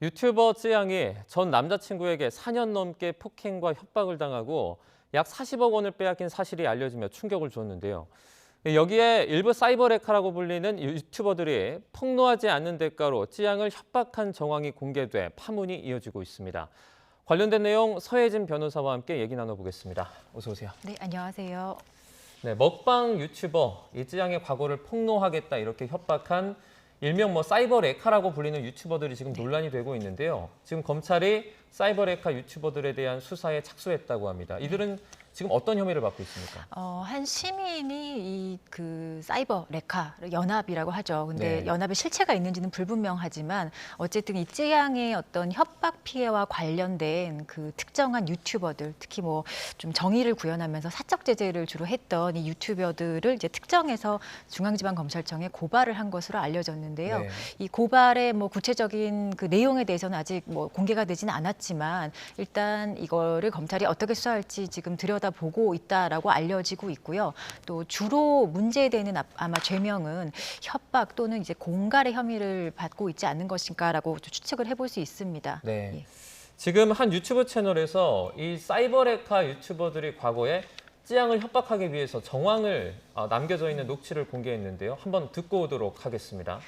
유튜버 쯔양이 전 남자친구에게 4년 넘게 폭행과 협박을 당하고 약 40억 원을 빼앗긴 사실이 알려지며 충격을 줬는데요. 여기에 일부 사이버레카라고 불리는 유튜버들이 폭로하지 않는 대가로 쯔양을 협박한 정황이 공개돼 파문이 이어지고 있습니다. 관련된 내용 서혜진 변호사와 함께 얘기 나눠보겠습니다. 어서 오세요. 네, 안녕하세요. 네, 먹방 유튜버 이쯔양의 과거를 폭로하겠다 이렇게 협박한 일명 사이버 레카라고 불리는 유튜버들이 지금 논란이 되고 있는데요. 지금 검찰이 사이버 레카 유튜버들에 대한 수사에 착수했다고 합니다. 이들은 지금 어떤 혐의를 받고 있습니까? 한 시민이 그 사이버 레카 연합이라고 하죠. 근데 네. 연합의 실체가 있는지는 불분명하지만 어쨌든 이쯔양의 어떤 협박 피해와 관련된 그 특정한 유튜버들, 특히 좀 정의를 구현하면서 사적 제재를 주로 했던 이 유튜버들을 이제 특정해서 중앙지방검찰청에 고발을 한 것으로 알려졌는데요. 네. 이 고발의 구체적인 그 내용에 대해서는 아직 공개가 되지는 않았지만 일단 이거를 검찰이 어떻게 수사할지 지금 들여다보고 있다라고 알려지고 있고요. 또 주로 문제되는 아마 죄명은 협박 또는 이제 공갈의 혐의를 받고 있지 않는 것인가라고 추측을 해볼 수 있습니다. 네. 예. 지금 한 유튜브 채널에서 이 사이버 레카 유튜버들이 과거에 쯔양을 협박하기 위해서 정황을 남겨져 있는 녹취를 공개했는데요. 한번 듣고 오도록 하겠습니다.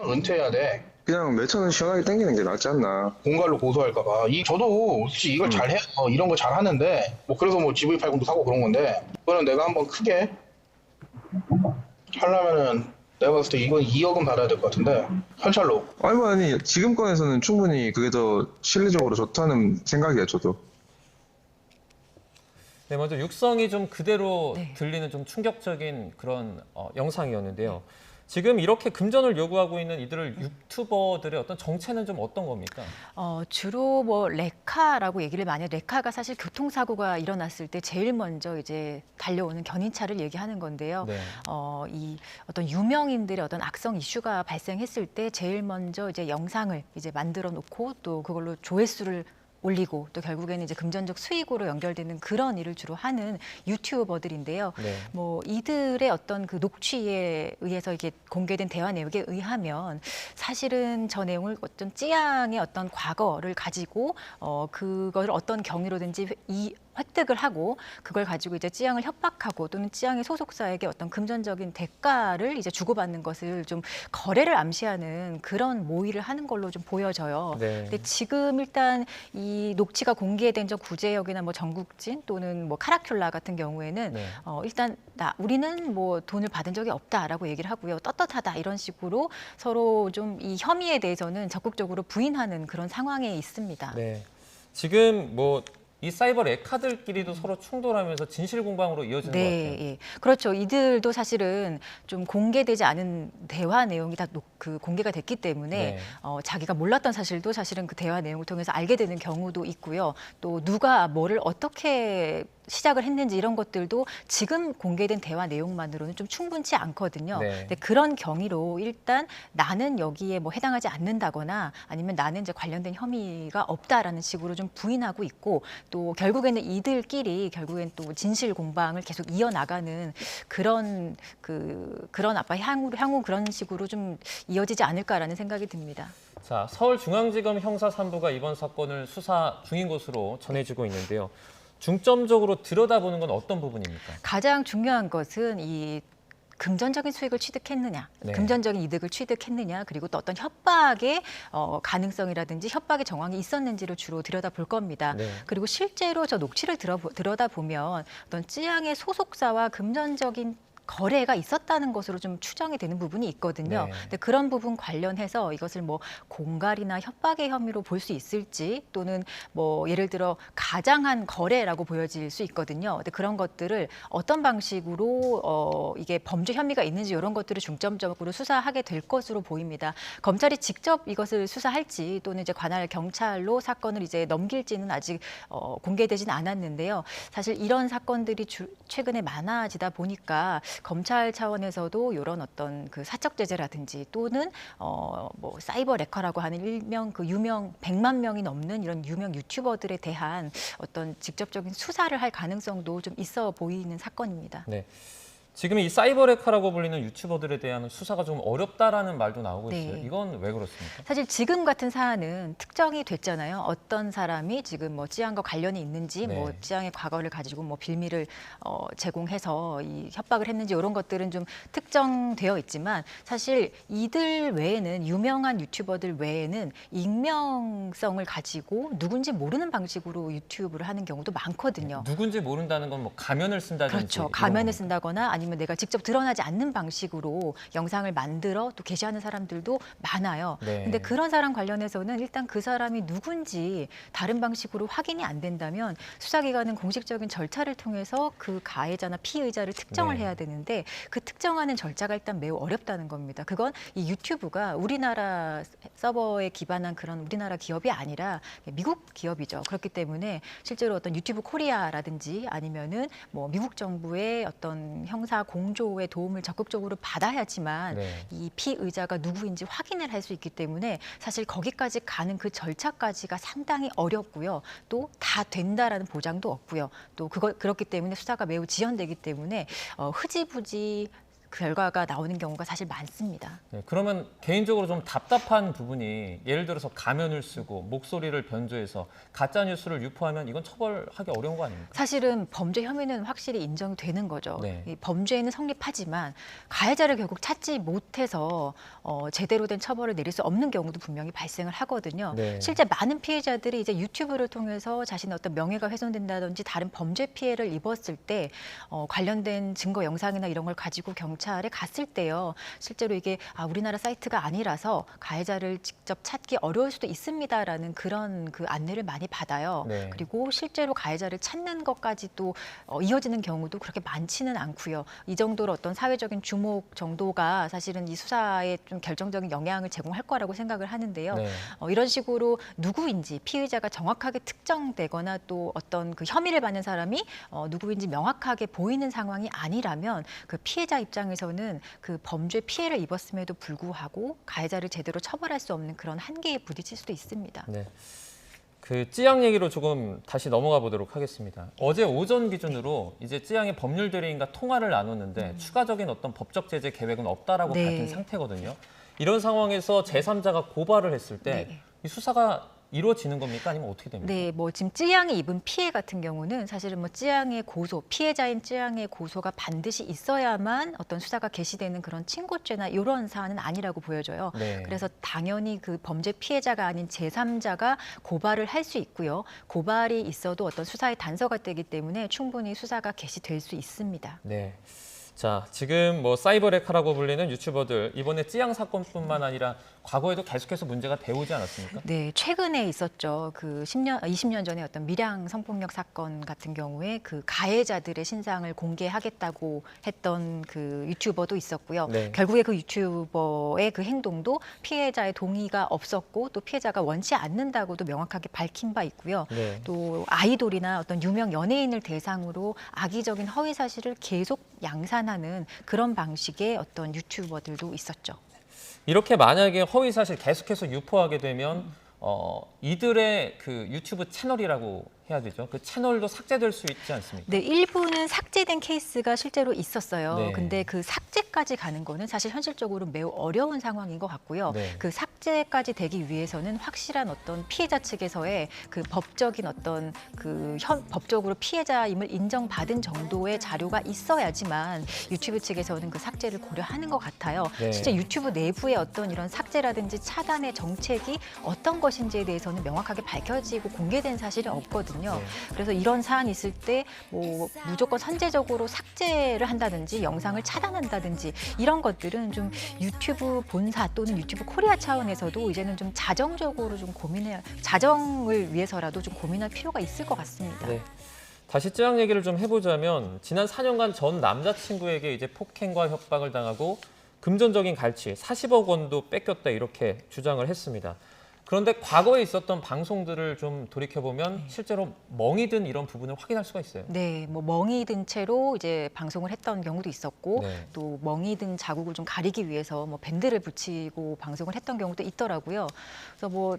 은퇴해야 돼. 그냥 매천은 시원하게 땡기는 게 낫지 않나. 공갈로 고소할까 봐. 저도 솔직히 이걸 잘해. 이런 거 잘하는데 그래서 GV80도 사고 그런 건데 이거는 내가 한번 크게 하려면은 내가 봤을 때 이건 2억은 받아야 될 것 같은데 현찰로. 아니 지금 건에서는 충분히 그게 더 실리적으로 좋다는 생각이야 저도. 네, 먼저 육성이 좀 그대로 네. 들리는 좀 충격적인 그런 영상이었는데요. 지금 이렇게 금전을 요구하고 있는 이들을 유튜버들의 어떤 정체는 좀 어떤 겁니까? 주로 레카라고 얘기를 많이 해요. 레카가 사실 교통사고가 일어났을 때 제일 먼저 이제 달려오는 견인차를 얘기하는 건데요. 네. 이 어떤 유명인들의 어떤 악성 이슈가 발생했을 때 제일 먼저 이제 영상을 이제 만들어 놓고 또 그걸로 조회수를 올리고 또 결국에는 이제 금전적 수익으로 연결되는 그런 일을 주로 하는 유튜버들인데요. 네. 이들의 어떤 그 녹취에 의해서 이게 공개된 대화 내용에 의하면 사실은 저 내용을 어떤 찌양의 어떤 과거를 가지고 그거를 어떤 경위로든지 획득을 하고 그걸 가지고 이제 찌양을 협박하고 또는 찌양의 소속사에게 어떤 금전적인 대가를 이제 주고받는 것을 좀 거래를 암시하는 그런 모의를 하는 걸로 좀 보여져요. 네. 근데 지금 일단 이 녹취가 공개된 저 구제역이나 전국진 또는 카라큘라 같은 경우에는 네. 일단 우리는 돈을 받은 적이 없다라고 얘기를 하고요. 떳떳하다 이런 식으로 서로 좀 이 혐의에 대해서는 적극적으로 부인하는 그런 상황에 있습니다. 네. 지금 이 사이버 레카들끼리도 서로 충돌하면서 진실 공방으로 이어지는 것 같아요. 예. 그렇죠. 이들도 사실은 좀 공개되지 않은 대화 내용이 다 공개가 됐기 때문에 네. 자기가 몰랐던 사실도 사실은 그 대화 내용을 통해서 알게 되는 경우도 있고요. 또 누가 뭐를 어떻게 시작을 했는지 이런 것들도 지금 공개된 대화 내용만으로는 좀 충분치 않거든요. 네. 근데 그런 경위로 일단 나는 여기에 해당하지 않는다거나 아니면 나는 이제 관련된 혐의가 없다라는 식으로 좀 부인하고 있고 또 결국에는 이들끼리 결국엔 또 진실 공방을 계속 이어나가는 그런 아빠 향후 그런 식으로 좀 이어지지 않을까라는 생각이 듭니다. 자, 서울중앙지검 형사 3부가 이번 사건을 수사 중인 것으로 전해지고 있는데요. 중점적으로 들여다보는 건 어떤 부분입니까? 가장 중요한 것은 이 금전적인 수익을 취득했느냐, 네. 금전적인 이득을 취득했느냐, 그리고 또 어떤 협박의 가능성이라든지 협박의 정황이 있었는지를 주로 들여다볼 겁니다. 네. 그리고 실제로 저 녹취를 들여다보면 어떤 찌양의 소속사와 금전적인 거래가 있었다는 것으로 좀 추정이 되는 부분이 있거든요. 네. 근데 그런 부분 관련해서 이것을 공갈이나 협박의 혐의로 볼 수 있을지 또는 예를 들어 가장한 거래라고 보여질 수 있거든요. 근데 그런 것들을 어떤 방식으로 이게 범죄 혐의가 있는지 이런 것들을 중점적으로 수사하게 될 것으로 보입니다. 검찰이 직접 이것을 수사할지 또는 이제 관할 경찰로 사건을 이제 넘길지는 아직 공개되지는 않았는데요. 사실 이런 사건들이 최근에 많아지다 보니까 검찰 차원에서도 이런 어떤 그 사적 제재라든지 또는 사이버 레커라고 하는 일명 그 유명 100만 명이 넘는 이런 유명 유튜버들에 대한 어떤 직접적인 수사를 할 가능성도 좀 있어 보이는 사건입니다. 네. 지금 이 사이버레카라고 불리는 유튜버들에 대한 수사가 좀 어렵다라는 말도 나오고 있어요. 네. 이건 왜 그렇습니까? 사실 지금 같은 사안은 특정이 됐잖아요. 어떤 사람이 지금 뭐 찌양과 관련이 있는지, 네. 뭐 찌양의 과거를 가지고 뭐 빌미를 제공해서 이 협박을 했는지 이런 것들은 좀 특정되어 있지만 사실 이들 외에는 유명한 유튜버들 외에는 익명성을 가지고 누군지 모르는 방식으로 유튜브를 하는 경우도 많거든요. 누군지 모른다는 건 뭐 가면을 쓴다든지 그렇죠. 이런 가면을 겁니까? 쓴다거나 아니면 내가 직접 드러나지 않는 방식으로 영상을 만들어 또 게시하는 사람들도 많아요. 네. 근데 그런 사람 관련해서는 일단 그 사람이 누군지 다른 방식으로 확인이 안 된다면 수사기관은 공식적인 절차를 통해서 그 가해자나 피의자를 특정을 네. 해야 되는데 그 특정하는 절차가 일단 매우 어렵다는 겁니다. 그건 이 유튜브가 우리나라 서버에 기반한 그런 우리나라 기업이 아니라 미국 기업이죠. 그렇기 때문에 실제로 어떤 유튜브 코리아라든지 아니면은 뭐 미국 정부의 어떤 형사 공조의 도움을 적극적으로 받아야지만 네. 이 피의자가 누구인지 확인을 할 수 있기 때문에 사실 거기까지 가는 그 절차까지가 상당히 어렵고요. 또 다 된다라는 보장도 없고요. 또 그렇기 때문에 수사가 매우 지연되기 때문에 흐지부지 결과가 나오는 경우가 사실 많습니다. 네, 그러면 개인적으로 좀 답답한 부분이 예를 들어서 가면을 쓰고 목소리를 변조해서 가짜 뉴스를 유포하면 이건 처벌하기 어려운 거 아닙니까? 사실은 범죄 혐의는 확실히 인정이 되는 거죠. 네. 이 범죄는 성립하지만 가해자를 결국 찾지 못해서 제대로 된 처벌을 내릴 수 없는 경우도 분명히 발생을 하거든요. 네. 실제 많은 피해자들이 이제 유튜브를 통해서 자신의 어떤 명예가 훼손된다든지 다른 범죄 피해를 입었을 때 관련된 증거 영상이나 이런 걸 가지고 경찰에 갔을 때요. 실제로 이게 우리나라 사이트가 아니라서 가해자를 직접 찾기 어려울 수도 있습니다라는 그런 그 안내를 많이 받아요. 네. 그리고 실제로 가해자를 찾는 것까지 또 이어지는 경우도 그렇게 많지는 않고요. 이 정도로 어떤 사회적인 주목 정도가 사실은 이 수사에 좀 결정적인 영향을 제공할 거라고 생각을 하는데요. 네. 이런 식으로 누구인지 피의자가 정확하게 특정되거나 또 어떤 그 혐의를 받는 사람이 누구인지 명확하게 보이는 상황이 아니라면 그 피해자 입장에서는 그 범죄 피해를 입었음에도 불구하고 가해자를 제대로 처벌할 수 없는 그런 한계에 부딪힐 수도 있습니다. 네. 그 찌양 얘기로 조금 다시 넘어가 보도록 하겠습니다. 어제 오전 기준으로 이제 찌양의 법률 대리인과 통화를 나눴는데 추가적인 어떤 법적 제재 계획은 없다라고 네. 밝힌 상태거든요. 이런 상황에서 제3자가 고발을 했을 때 이 네. 수사가 이루어지는 겁니까? 아니면 어떻게 됩니까? 네, 뭐 지금 찌양이 입은 피해 같은 경우는 사실은 뭐 찌양의 고소, 피해자인 찌양의 고소가 반드시 있어야만 어떤 수사가 개시되는 그런 친고죄나 이런 사안은 아니라고 보여져요. 네. 그래서 당연히 그 범죄 피해자가 아닌 제3자가 고발을 할 수 있고요. 고발이 있어도 어떤 수사의 단서가 되기 때문에 충분히 수사가 개시될 수 있습니다. 네. 자, 지금 뭐 사이버레카라고 불리는 유튜버들 이번에 찌양 사건뿐만 아니라 과거에도 계속해서 문제가 되오지 않았습니까? 네, 최근에 있었죠. 그 20년 전에 어떤 밀양 성폭력 사건 같은 경우에 그 가해자들의 신상을 공개하겠다고 했던 그 유튜버도 있었고요. 네. 결국에 그 유튜버의 그 행동도 피해자의 동의가 없었고 또 피해자가 원치 않는다고도 명확하게 밝힌 바 있고요. 네. 또 아이돌이나 어떤 유명 연예인을 대상으로 악의적인 허위 사실을 계속 양산하는 그런 방식의 어떤 유튜버들도 있었죠. 이렇게 만약에 허위 사실 계속해서 유포하게 되면 이들의 그 유튜브 채널이라고 해야 되죠. 그 채널도 삭제될 수 있지 않습니까? 네, 일부는 삭제된 케이스가 실제로 있었어요. 네. 근데 그 삭제까지 가는 거는 사실 현실적으로 매우 어려운 상황인 것 같고요. 네. 그 삭제까지 되기 위해서는 확실한 어떤 피해자 측에서의 그 법적인 어떤 그 법적으로 피해자임을 인정받은 정도의 자료가 있어야지만 유튜브 측에서는 그 삭제를 고려하는 것 같아요. 네. 진짜 유튜브 내부의 어떤 이런 삭제라든지 차단의 정책이 어떤 것인지에 대해서는 명확하게 밝혀지고 공개된 사실이 없거든요. 네. 그래서 이런 사안이 있을 때 뭐 무조건 선제적으로 삭제를 한다든지 영상을 차단한다든지 이런 것들은 좀 유튜브 본사 또는 유튜브 코리아 차원에서도 이제는 좀 자정적으로 좀 자정을 위해서라도 좀 고민할 필요가 있을 것 같습니다. 네. 다시 찌양 얘기를 좀 해보자면 지난 4년간 전 남자친구에게 이제 폭행과 협박을 당하고 금전적인 갈취 40억 원도 뺏겼다 이렇게 주장을 했습니다. 그런데 과거에 있었던 방송들을 좀 돌이켜보면 실제로 멍이 든 이런 부분을 확인할 수가 있어요. 네, 뭐 멍이 든 채로 이제 방송을 했던 경우도 있었고 네. 또 멍이 든 자국을 좀 가리기 위해서 뭐 밴드를 붙이고 방송을 했던 경우도 있더라고요. 그래서 뭐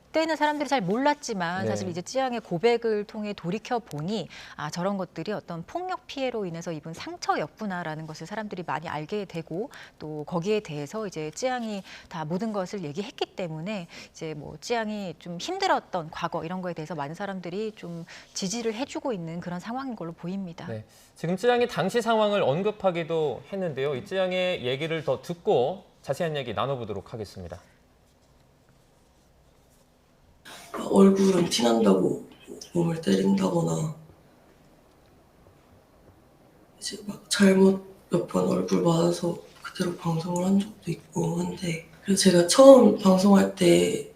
그때는 사람들이 잘 몰랐지만 네. 사실 이제 찌양의 고백을 통해 돌이켜 보니 아 저런 것들이 어떤 폭력 피해로 인해서 입은 상처였구나라는 것을 사람들이 많이 알게 되고 또 거기에 대해서 이제 찌양이 다 모든 것을 얘기했기 때문에 이제 뭐 찌양이 좀 힘들었던 과거 이런 거에 대해서 많은 사람들이 좀 지지를 해주고 있는 그런 상황인 걸로 보입니다. 네. 지금 찌양이 당시 상황을 언급하기도 했는데요. 이 찌양의 얘기를 더 듣고 자세한 얘기 나눠보도록 하겠습니다. 얼굴은 티난다고 몸을 때린다거나 이제 막 잘못 몇 번 얼굴 맞아서 그대로 방송을 한 적도 있고 한데 그래서 제가 처음 방송할 때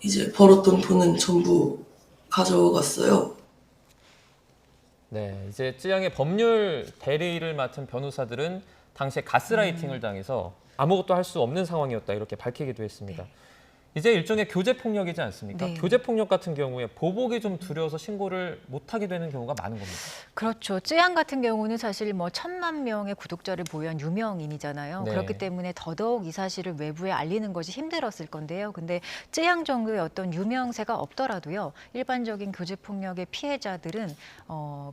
이제 벌었던 돈은 전부 가져갔어요. 네, 이제 찌양의 법률 대리를 맡은 변호사들은 당시에 가스라이팅을 당해서 아무것도 할 수 없는 상황이었다 이렇게 밝히기도 했습니다. 네. 이제 일종의 교제 폭력이지 않습니까? 네. 교제 폭력 같은 경우에 보복이 좀 두려워서 신고를 못하게 되는 경우가 많은 겁니다. 그렇죠. 쯔양 같은 경우는 사실 뭐 1,000만 명의 구독자를 보유한 유명인이잖아요. 네. 그렇기 때문에 더더욱 이 사실을 외부에 알리는 것이 힘들었을 건데요. 근데 쯔양 정도의 어떤 유명세가 없더라도요. 일반적인 교제 폭력의 피해자들은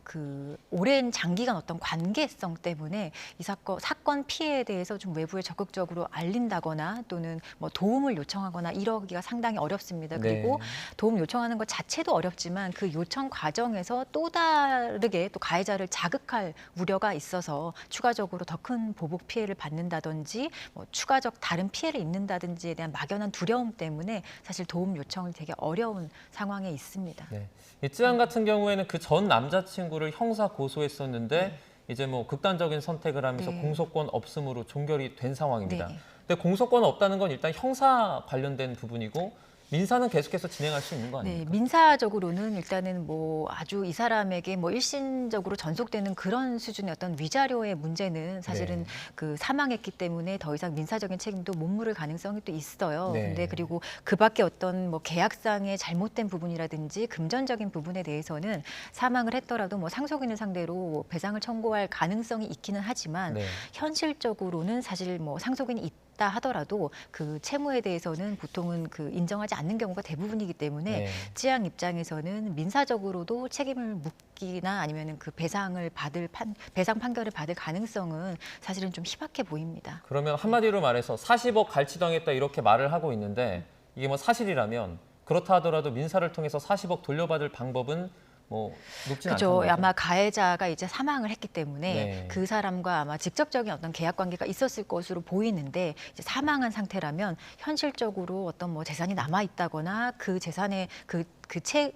그 오랜 장기간 어떤 관계성 때문에 이 사건 피해에 대해서 좀 외부에 적극적으로 알린다거나 또는 뭐 도움을 요청하거나 이러기가 상당히 어렵습니다. 그리고 네. 도움 요청하는 것 자체도 어렵지만 그 요청 과정에서 또 다르게 또 가해자를 자극할 우려가 있어서 추가적으로 더 큰 보복 피해를 받는다든지 뭐 추가적 다른 피해를 입는다든지에 대한 막연한 두려움 때문에 사실 도움 요청을 되게 어려운 상황에 있습니다. 네. 이 쯔양 같은 경우에는 그 전 남자친구를 형사 고소했었는데 이제 뭐 극단적인 선택을 하면서 네. 공소권 없음으로 종결이 된 상황입니다. 네. 근데 공소권 없다는 건 일단 형사 관련된 부분이고 민사는 계속해서 진행할 수 있는 거 네, 아닙니까? 민사적으로는 일단은 뭐 아주 이 사람에게 뭐 일신적으로 전속되는 그런 수준의 어떤 위자료의 문제는 사실은 네. 그 사망했기 때문에 더 이상 민사적인 책임도 못 물을 가능성이 또 있어요. 네. 근데 그리고 그밖에 어떤 뭐 계약상의 잘못된 부분이라든지 금전적인 부분에 대해서는 사망을 했더라도 뭐 상속인을 상대로 배상을 청구할 가능성이 있기는 하지만 네. 현실적으로는 사실 뭐 상속인이 있다 하더라도 그 채무에 대해서는 보통은 그 인정하지 않는 경우가 대부분이기 때문에 네. 찌양 입장에서는 민사적으로도 책임을 묻기나 아니면은 그 배상을 받을 배상 판결을 받을 가능성은 사실은 좀 희박해 보입니다. 그러면 한마디로 말해서 40억 갈취당했다 이렇게 말을 하고 있는데 이게 뭐 사실이라면 그렇다 하더라도 민사를 통해서 40억 돌려받을 방법은 뭐 높진 않다는 그죠. 거죠. 아마 가해자가 이제 사망을 했기 때문에 네. 그 사람과 아마 직접적인 어떤 계약 관계가 있었을 것으로 보이는데 이제 사망한 상태라면 현실적으로 어떤 뭐 재산이 남아 있다거나 그 재산의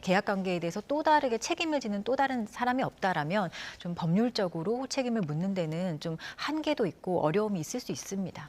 계약 관계에 대해서 또 다르게 책임을 지는 또 다른 사람이 없다라면 좀 법률적으로 책임을 묻는 데는 좀 한계도 있고 어려움이 있을 수 있습니다.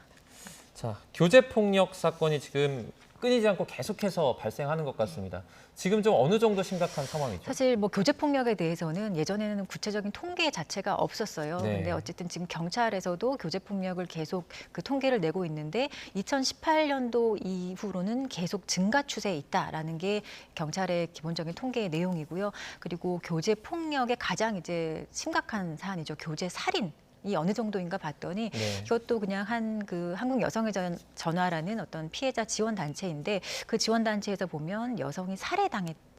자, 교제 폭력 사건이 지금 끊이지 않고 계속해서 발생하는 것 같습니다. 지금 좀 어느 정도 심각한 상황이죠? 사실 뭐 교제 폭력에 대해서는 예전에는 구체적인 통계 자체가 없었어요. 네. 근데 어쨌든 지금 경찰에서도 교제 폭력을 계속 그 통계를 내고 있는데 2018년도 이후로는 계속 증가 추세에 있다라는 게 경찰의 기본적인 통계의 내용이고요. 그리고 교제 폭력의 가장 이제 심각한 사안이죠. 교제 살인. 이 어느 정도인가 봤더니 네. 이것도 그냥 그 한국 여성의 전화라는 어떤 피해자 지원 단체인데 그 지원 단체에서 보면 여성이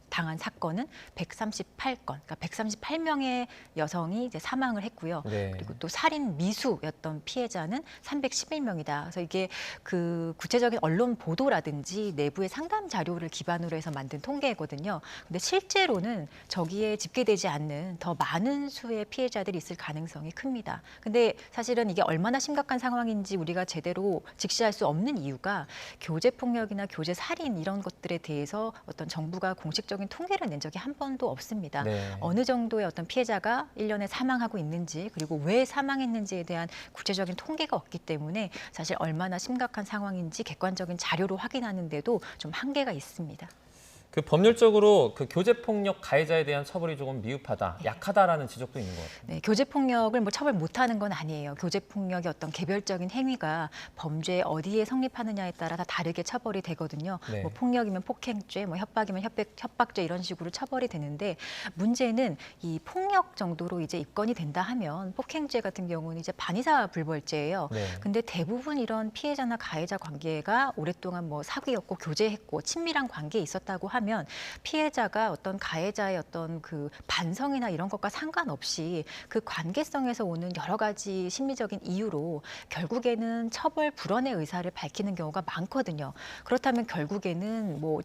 당한 사건은 138건, 그러니까 138명의 여성이 이제 사망을 했고요. 네. 그리고 또 살인 미수였던 피해자는 311명이다. 그래서 이게 그 구체적인 언론 보도라든지 내부의 상담 자료를 기반으로 해서 만든 통계거든요. 근데 실제로는 저기에 집계되지 않는 더 많은 수의 피해자들이 있을 가능성이 큽니다. 근데 사실은 이게 얼마나 심각한 상황인지 우리가 제대로 직시할 수 없는 이유가 교제 폭력이나 교제 살인 이런 것들에 대해서 어떤 정부가 공식적인 통계를 낸 적이 한 번도 없습니다. 네. 어느 정도의 어떤 피해자가 1년에 사망하고 있는지 그리고 왜 사망했는지에 대한 구체적인 통계가 없기 때문에 사실 얼마나 심각한 상황인지 객관적인 자료로 확인하는데도 좀 한계가 있습니다. 그 법률적으로 그 교제폭력 가해자에 대한 처벌이 조금 미흡하다, 약하다라는 지적도 있는 것 같아요. 네, 교제폭력을 뭐 처벌 못하는 건 아니에요. 교제폭력의 어떤 개별적인 행위가 범죄 어디에 성립하느냐에 따라 다 다르게 처벌이 되거든요. 네. 뭐 폭력이면 폭행죄, 뭐 협박이면 협박죄 이런 식으로 처벌이 되는데 문제는 이 폭력 정도로 이제 입건이 된다 하면 폭행죄 같은 경우는 이제 반의사 불벌죄예요. 네. 근데 대부분 이런 피해자나 가해자 관계가 오랫동안 뭐 사귀었고 교제했고 친밀한 관계에 있었다고 하면 피해자가 어떤 가해자의 어떤 그 반성이나 이런 것과 상관없이 그 관계성에서 오는 여러 가지 심리적인 이유로 결국에는 처벌 불원의 의사를 밝히는 경우가 많거든요. 그렇다면 결국에는 뭐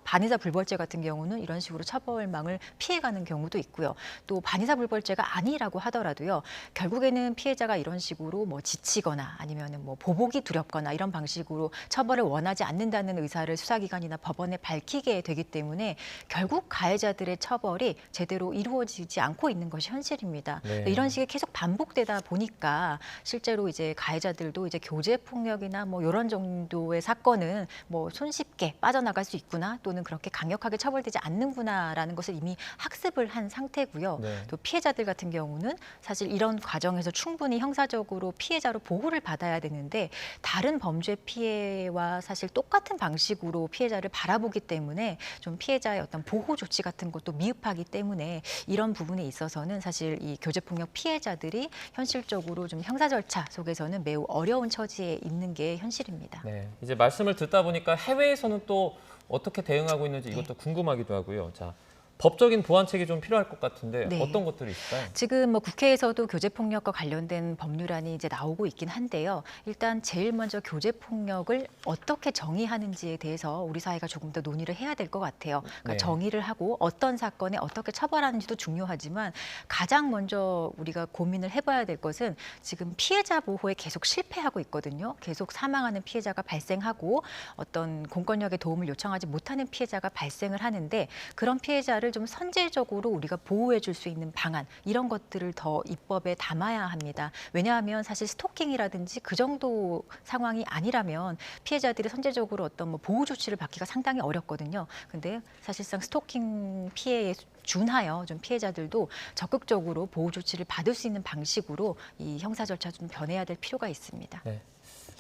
반의사 불벌죄 같은 경우는 이런 식으로 처벌망을 피해가는 경우도 있고요. 또 반의사 불벌죄가 아니라고 하더라도요. 결국에는 피해자가 이런 식으로 뭐 지치거나 아니면은 뭐 보복이 두렵거나 이런 방식으로 처벌을 원하지 않는다는 의사를 수사기관이나 법원에 밝히게 되기 때문에 결국 가해자들의 처벌이 제대로 이루어지지 않고 있는 것이 현실입니다. 네. 이런 식이 계속 반복되다 보니까 실제로 이제 가해자들도 이제 교제 폭력이나 뭐 이런 정도의 사건은 뭐 손쉽게 빠져나갈 수 있구나 또는 그렇게 강력하게 처벌되지 않는구나라는 것을 이미 학습을 한 상태고요. 네. 또 피해자들 같은 경우는 사실 이런 과정에서 충분히 형사적으로 피해자로 보호를 받아야 되는데 다른 범죄 피해와 사실 똑같은 방식으로 피해자를 바라보기 때문에 좀 피해자의 어떤 보호 조치 같은 것도 미흡하기 때문에 이런 부분에 있어서는 사실 이 교제폭력 피해자들이 현실적으로 좀 형사 절차 속에서는 매우 어려운 처지에 있는 게 현실입니다. 네. 이제 말씀을 듣다 보니까 해외에서는 또 어떻게 대응하고 있는지 이것도 궁금하기도 하고요. 자, 법적인 보완책이 좀 필요할 것 같은데 네. 어떤 것들이 있을까요? 지금 뭐 국회에서도 교제폭력과 관련된 법률안이 이제 나오고 있긴 한데요. 일단 제일 먼저 교제폭력을 어떻게 정의하는지에 대해서 우리 사회가 조금 더 논의를 해야 될 것 같아요. 그러니까 네. 정의를 하고 어떤 사건에 어떻게 처벌하는지도 중요하지만 가장 먼저 우리가 고민을 해봐야 될 것은 지금 피해자 보호에 계속 실패하고 있거든요. 계속 사망하는 피해자가 발생하고 어떤 공권력의 도움을 요청하지 못하는 피해자가 발생을 하는데 그런 피해자를 좀 선제적으로 우리가 보호해 줄 수 있는 방안 이런 것들을 더 입법에 담아야 합니다. 왜냐하면 사실 스토킹이라든지 그 정도 상황이 아니라면 피해자들이 선제적으로 어떤 뭐 보호 조치를 받기가 상당히 어렵거든요. 근데 사실상 스토킹 피해에 준하여 좀 피해자들도 적극적으로 보호 조치를 받을 수 있는 방식으로 이 형사 절차 좀 변해야 될 필요가 있습니다. 네.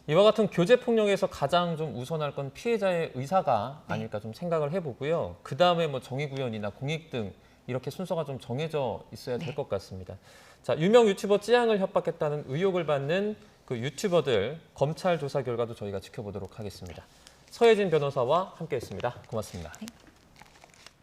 이와 같은 교제 폭력에서 가장 좀 우선할 건 피해자의 의사가 아닐까 좀 생각을 해보고요. 그 다음에 뭐 정의 구현이나 공익 등 이렇게 순서가 좀 정해져 있어야 될 것 같습니다. 자, 유명 유튜버 찌양을 협박했다는 의혹을 받는 그 유튜버들 검찰 조사 결과도 저희가 지켜보도록 하겠습니다. 서혜진 변호사와 함께했습니다. 고맙습니다. 네.